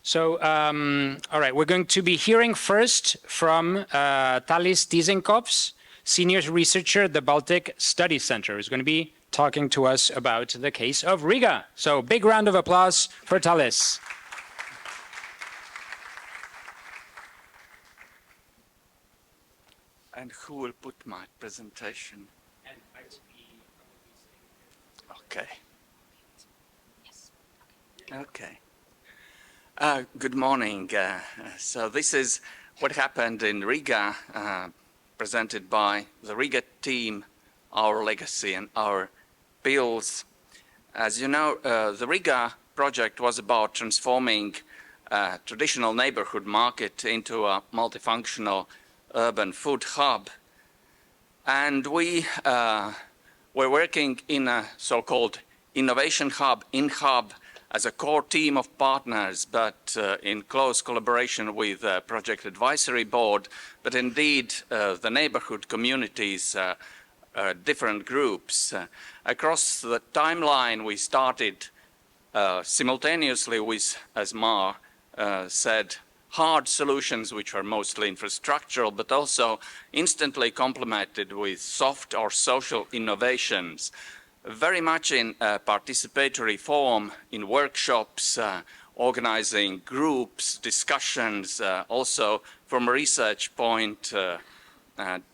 So, all right, we're going to be hearing first from Tālis Tisenkopfs, senior researcher at the Baltic Study Centre, who's going to be talking to us about the case of Riga. So, big round of applause for Tālis. And who will put my presentation? Okay. Okay. Good morning. So this is what happened in Riga, presented by the Riga team, our legacy and our bills. As you know, the Riga project was about transforming a traditional neighborhood market into a multifunctional urban food hub. And we were working in a so-called innovation hub, in-hub, as a core team of partners, but in close collaboration with the Project Advisory Board, but indeed the neighborhood communities, different groups. Across the timeline, we started simultaneously with, as Ma said, hard solutions, which are mostly infrastructural, but also instantly complemented with soft or social innovations, very much in participatory form, in workshops, organizing groups, discussions, also from a research point,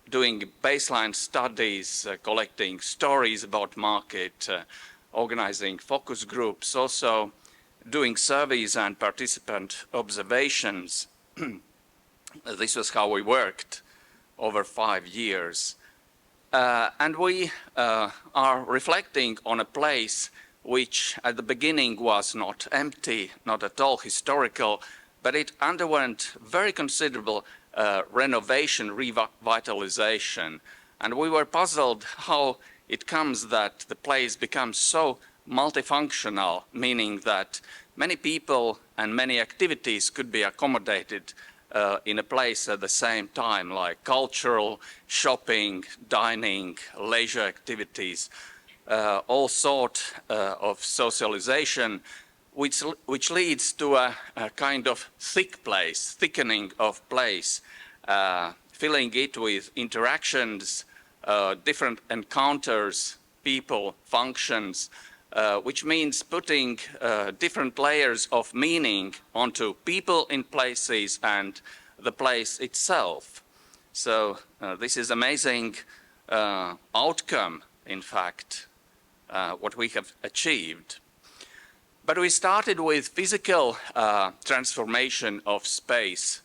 doing baseline studies, collecting stories about market, organizing focus groups, also doing surveys and participant observations. This was how we worked over 5 years. And we are reflecting on a place which at the beginning was not empty, not at all historical, but it underwent very considerable renovation, revitalization. And we were puzzled how it comes that the place becomes so multifunctional, meaning that many people and many activities could be accommodated in a place at the same time, like cultural, shopping, dining, leisure activities, all sort of socialization, which leads to a kind of thick place, thickening of place, filling it with interactions, different encounters, people, functions, which means putting different layers of meaning onto people in places and the place itself. So this is amazing outcome, in fact, what we have achieved. But we started with physical transformation of space,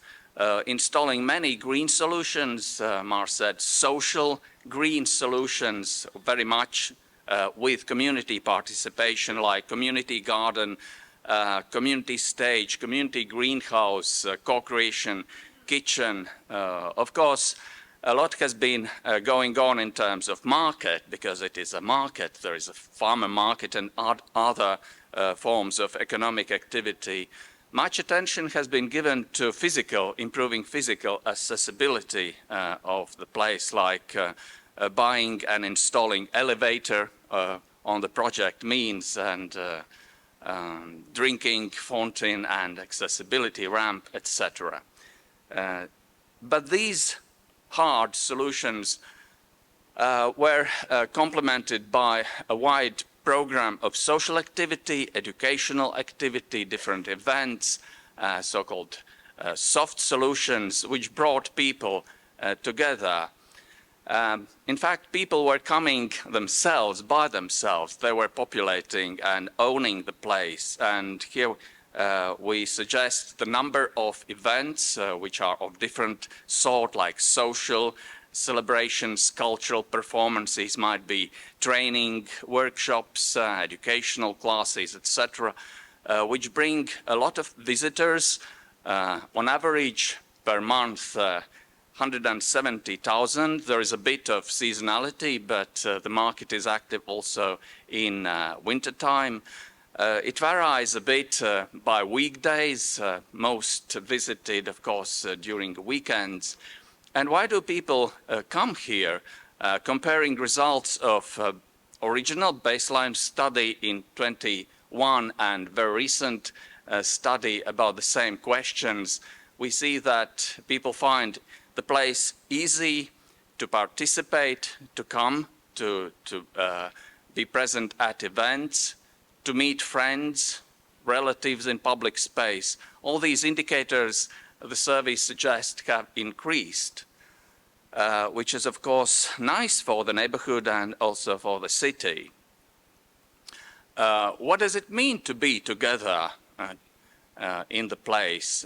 installing many green solutions, Mar said, social green solutions, very much with community participation, like community garden, community stage, community greenhouse, co-creation, kitchen. Of course, a lot has been going on in terms of market, because it is a market. There is a farmer market and other forms of economic activity. Much attention has been given to physical, improving physical accessibility of the place, like buying and installing elevator on the project means, and drinking fountain and accessibility ramp, etc. But these hard solutions were complemented by a wide program of social activity, educational activity, different events, so-called soft solutions, which brought people together. In fact, people were coming themselves, by themselves. They were populating and owning the place. And here we suggest the number of events which are of different sort, like social celebrations, cultural performances, might be training, workshops, educational classes, etc., which bring a lot of visitors, on average per month, 170,000. There is a bit of seasonality, but the market is active also in winter time. It varies a bit by weekdays, most visited, of course, during weekends. And why do people come here? Comparing results of original baseline study in 21 and very recent study about the same questions, we see that people find the place easy to participate, to come, to be present at events, to meet friends, relatives in public space. All these indicators the survey suggests have increased, which is of course nice for the neighborhood and also for the city. What does it mean to be together in the place?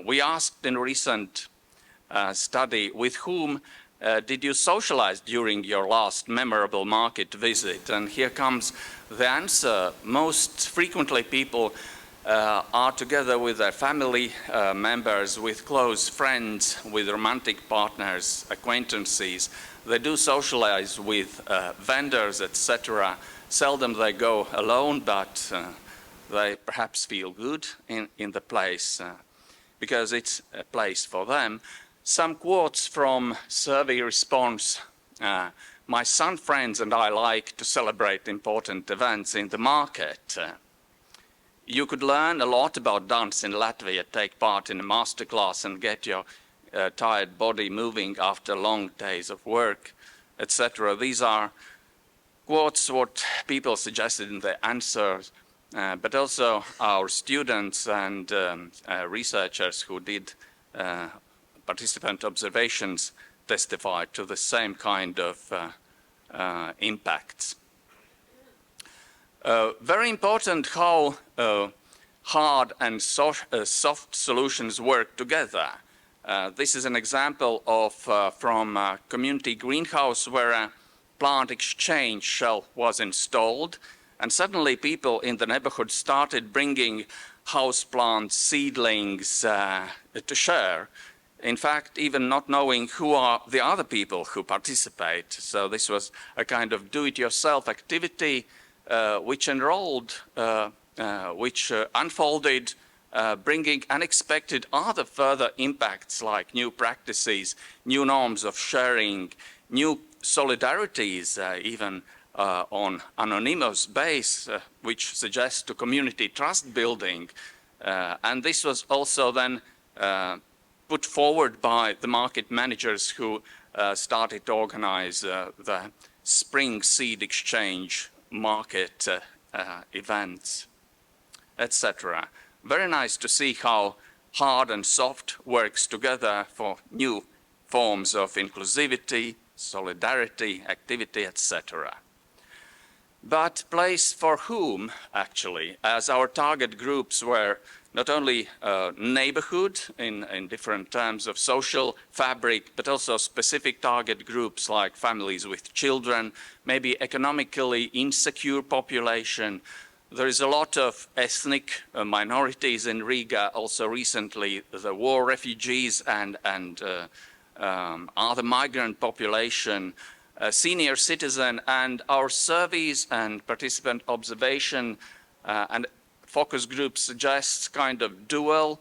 We asked in a recent study, with whom did you socialize during your last memorable market visit? And here comes the answer. Most frequently people are together with their family members, with close friends, with romantic partners, acquaintances. They do socialize with vendors, etc. Seldom they go alone, but they perhaps feel good in the place because it's a place for them. Some quotes from survey response. My son friends and I like to celebrate important events in the market. You could learn a lot about dance in Latvia, take part in a masterclass and get your tired body moving after long days of work, etc. These are quotes what people suggested in the answers, but also our students and researchers who did participant observations testified to the same kind of impacts. Very important how hard and soft solutions work together. This is an example of from a community greenhouse where a plant exchange shelf was installed, and suddenly people in the neighborhood started bringing house plants, seedlings to share. In fact, even not knowing who are the other people who participate. So this was a kind of do-it-yourself activity which unfolded, bringing unexpected other further impacts like new practices, new norms of sharing, new solidarities, even on anonymous base, which suggests to community trust building. And this was also then put forward by the market managers who started to organize the spring seed exchange market events, etc. Very nice to see how hard and soft works together for new forms of inclusivity, solidarity, activity, etc. But place for whom, actually, as our target groups were not only neighborhood in different terms of social fabric, but also specific target groups like families with children, maybe economically insecure population. There is a lot of ethnic minorities in Riga, also recently the war refugees and other migrant population, senior citizen, and our surveys and participant observation and focus group suggests kind of dual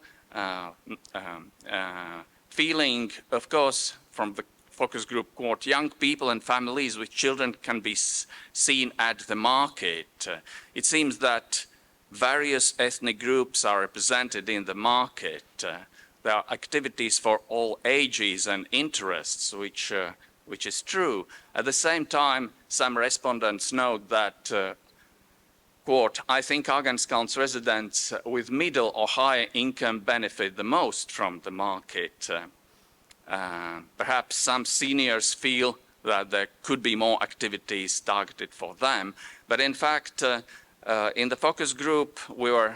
feeling. Of course, from the focus group, quote, young people and families with children can be seen at the market. It seems that various ethnic groups are represented in the market. There are activities for all ages and interests, which is true. At the same time, some respondents note that quote, I think Agenskalns residents with middle or higher income benefit the most from the market. Perhaps some seniors feel that there could be more activities targeted for them. But in fact, in the focus group, we were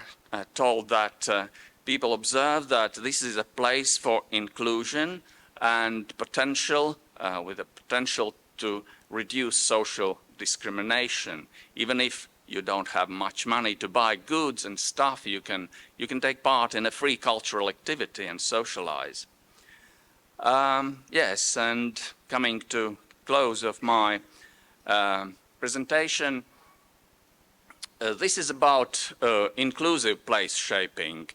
told that people observe that this is a place for inclusion and potential, with a potential to reduce social discrimination. Even if you don't have much money to buy goods and stuff, you can take part in a free cultural activity and socialize. Yes, and coming to close of my presentation, this is about inclusive place shaping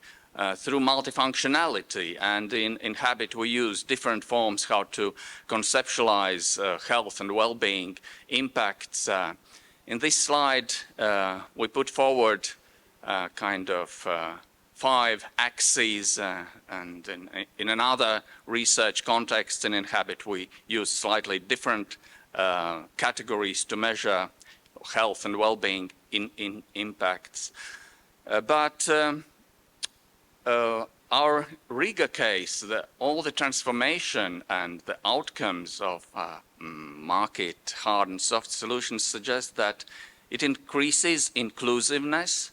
through multifunctionality, and in Habit we use different forms how to conceptualize health and well-being impacts. In this slide, we put forward kind of 5 axes, and in another research context in Inhabit we use slightly different categories to measure health and well-being in impacts. But our Riga case, all the transformation and the outcomes of market hard and soft solutions suggest that it increases inclusiveness.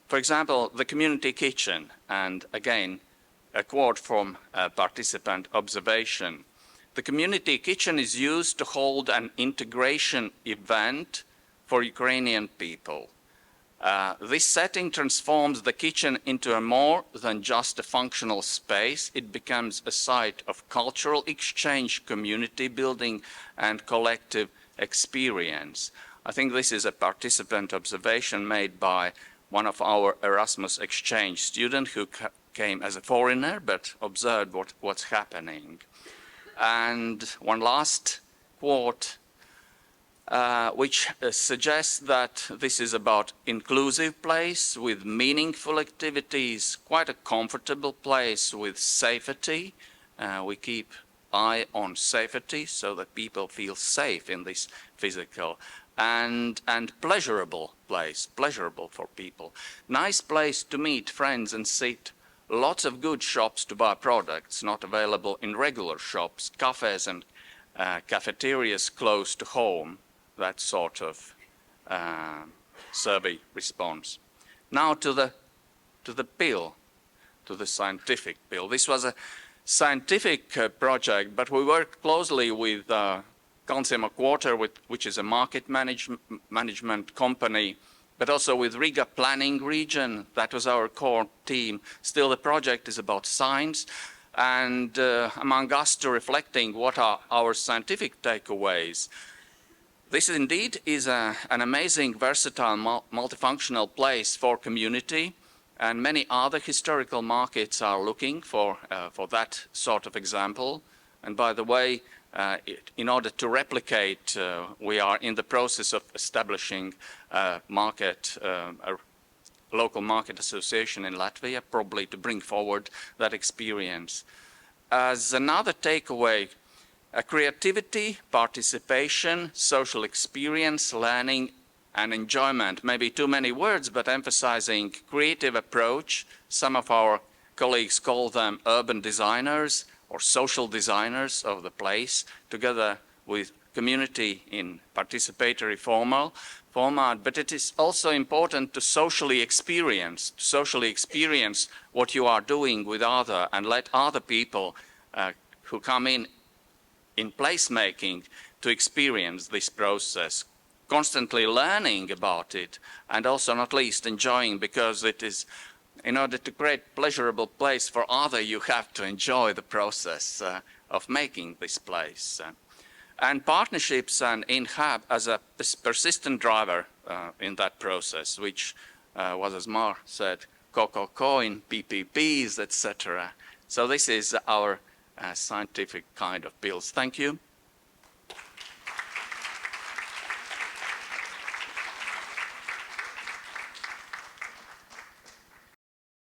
For example, the community kitchen, and again, a quote from a participant observation. The community kitchen is used to hold an integration event for Ukrainian people. This setting transforms the kitchen into a more than just a functional space. It becomes a site of cultural exchange, community building, and collective experience. I think this is a participant observation made by one of our Erasmus exchange students who came as a foreigner but observed what's happening. And one last quote, which suggests that this is about inclusive place with meaningful activities, quite a comfortable place with safety. We keep eye on safety so that people feel safe in this physical and pleasurable place, pleasurable for people. Nice place to meet friends and sit. Lots of good shops to buy products not available in regular shops, cafes and cafeterias close to home. That sort of survey response. Now to the bill, to the scientific bill. This was a scientific project, but we worked closely with Kalnsiemaa Quarter, which is a market management company, but also with Riga Planning Region. That was our core team. Still, the project is about science, and among us to reflecting what are our scientific takeaways. This indeed is an amazing, versatile, multifunctional place for community, and many other historical markets are looking for that sort of example. And by the way, in order to replicate, we are in the process of establishing a local market association in Latvia, probably to bring forward that experience. As another takeaway, creativity, participation, social experience, learning, and enjoyment. Maybe too many words, but emphasizing creative approach. Some of our colleagues call them urban designers or social designers of the place, together with community in participatory format. But it is also important to socially experience what you are doing with other, and let other people who come in placemaking to experience this process, constantly learning about it, and also not least enjoying, because it is, in order to create pleasurable place for other, you have to enjoy the process of making this place. And partnerships and Inhab as a persistent driver in that process, which was, as Mar said, co-in PPPs, etc. So this is our scientific kind of bills. Thank you.